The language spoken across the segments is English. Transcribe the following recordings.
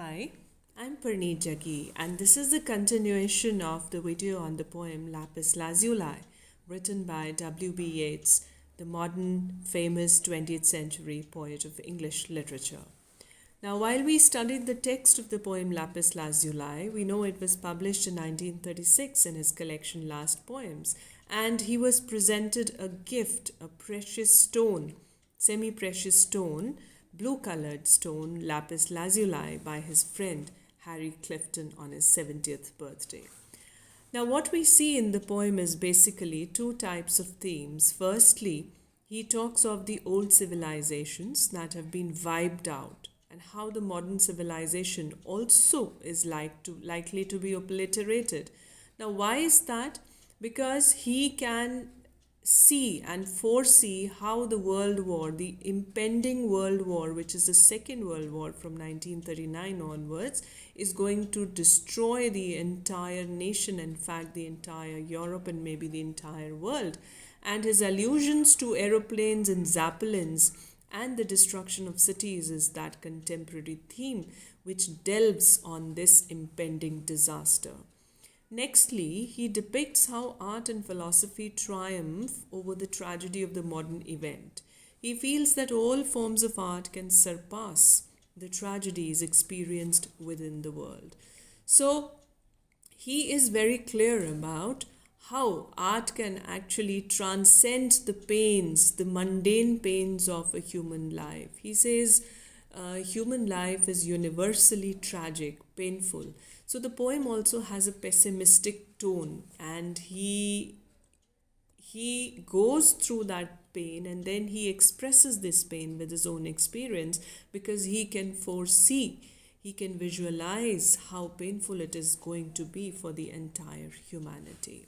Hi, I'm Parneet Jaggi, and this is the continuation of the video on the poem Lapis Lazuli, written by W.B. Yeats, the modern, famous 20th century poet of English literature. Now, while we studied the text of the poem Lapis Lazuli, we know it was published in 1936 in his collection Last Poems, and he was presented a gift, a precious stone, semi precious stone, blue colored stone, lapis lazuli, by his friend Harry Clifton on his 70th birthday. Now, what we see in the poem is basically two types of themes. Firstly, he talks of the old civilizations that have been wiped out and how the modern civilization also is likely to be obliterated. Now, why is that? Because he can see and foresee how the world war, the impending world war, which is the Second World War from 1939 onwards, is going to destroy the entire nation, in fact, the entire Europe and maybe the entire world. And his allusions to aeroplanes and zeppelins and the destruction of cities is that contemporary theme which delves on this impending disaster. Nextly, he depicts how art and philosophy triumph over the tragedy of the modern event. He feels that all forms of art can surpass the tragedies experienced within the world. So, he is very clear about how art can actually transcend the pains, the mundane pains of a human life. He says human life is universally tragic, painful. So the poem also has a pessimistic tone, and he goes through that pain and then he expresses this pain with his own experience because he can foresee, he can visualize how painful it is going to be for the entire humanity.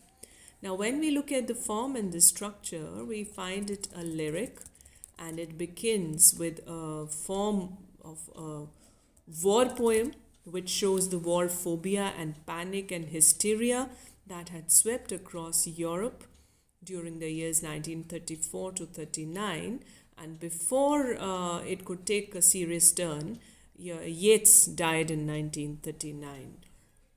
Now, when we look at the form and the structure, we find it a lyric, and it begins with a form of a war poem which shows the war phobia and panic and hysteria that had swept across Europe during the years 1934 to 39. And before it could take a serious turn, Yeats died in 1939.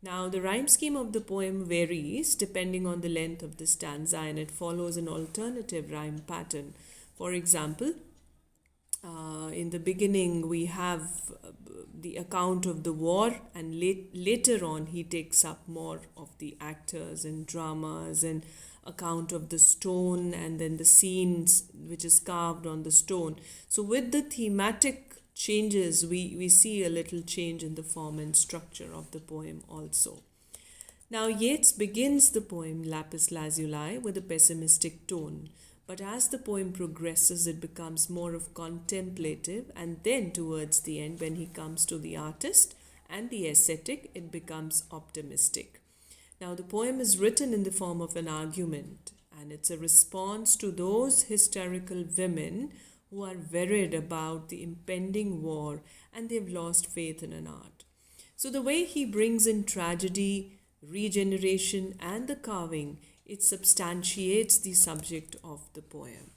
Now, the rhyme scheme of the poem varies depending on the length of the stanza, and it follows an alternative rhyme pattern. For example, in the beginning, we have the account of the war, and later on, he takes up more of the actors and dramas and account of the stone and then the scenes which is carved on the stone. So, with the thematic changes, we see a little change in the form and structure of the poem also. Now, Yeats begins the poem Lapis Lazuli with a pessimistic tone. But as the poem progresses, it becomes more of contemplative, and then towards the end, when he comes to the artist and the ascetic, it becomes optimistic. Now, the poem is written in the form of an argument, and it's a response to those hysterical women who are worried about the impending war and they've lost faith in an art. So, the way he brings in tragedy, regeneration, and the carving, it substantiates the subject of the poem.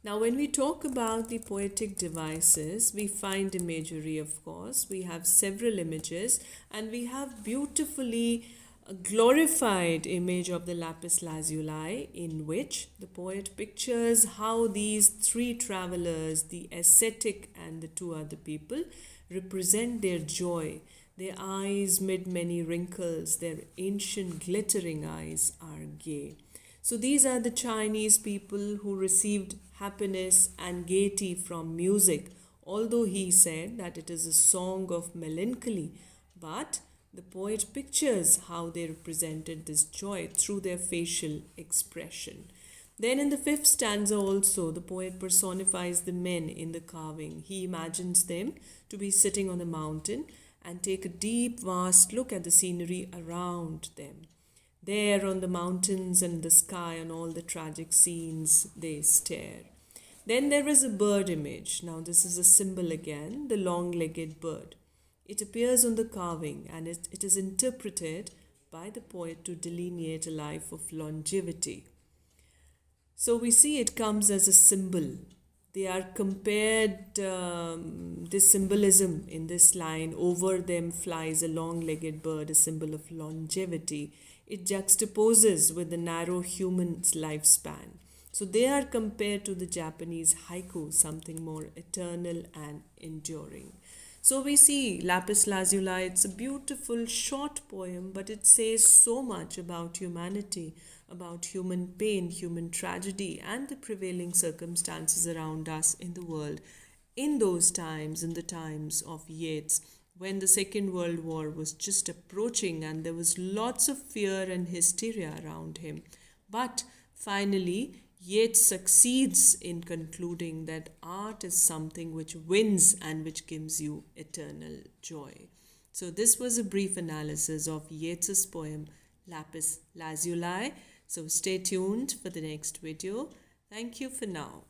Now, when we talk about the poetic devices, we find imagery, of course. We have several images, and we have beautifully a glorified image of the lapis lazuli, in which the poet pictures how these three travelers, the ascetic and the two other people, represent their joy. Their eyes, mid many wrinkles, their ancient glittering eyes are gay. So these are the Chinese people who received happiness and gaiety from music, although he said that it is a song of melancholy. But the poet pictures how they represented this joy through their facial expression. Then in the fifth stanza also, the poet personifies the men in the carving. He imagines them to be sitting on a mountain and take a deep, vast look at the scenery around them. There on the mountains and the sky and all the tragic scenes, they stare. Then there is a bird image. Now this is a symbol again, the long-legged bird. It appears on the carving, and it is interpreted by the poet to delineate a life of longevity. So we see it comes as a symbol. they are compared, this symbolism in this line, over them flies a long-legged bird, a symbol of longevity. It juxtaposes with the narrow human's lifespan. So they are compared to the Japanese haiku, something more eternal and enduring. So we see Lapis Lazuli, it's a beautiful short poem, but it says so much about humanity, about human pain, human tragedy, and the prevailing circumstances around us in the world in those times, in the times of Yeats, when the Second World War was just approaching and there was lots of fear and hysteria around him. But finally, Yeats succeeds in concluding that art is something which wins and which gives you eternal joy. So this was a brief analysis of Yeats's poem Lapis Lazuli. So stay tuned for the next video. Thank you for now.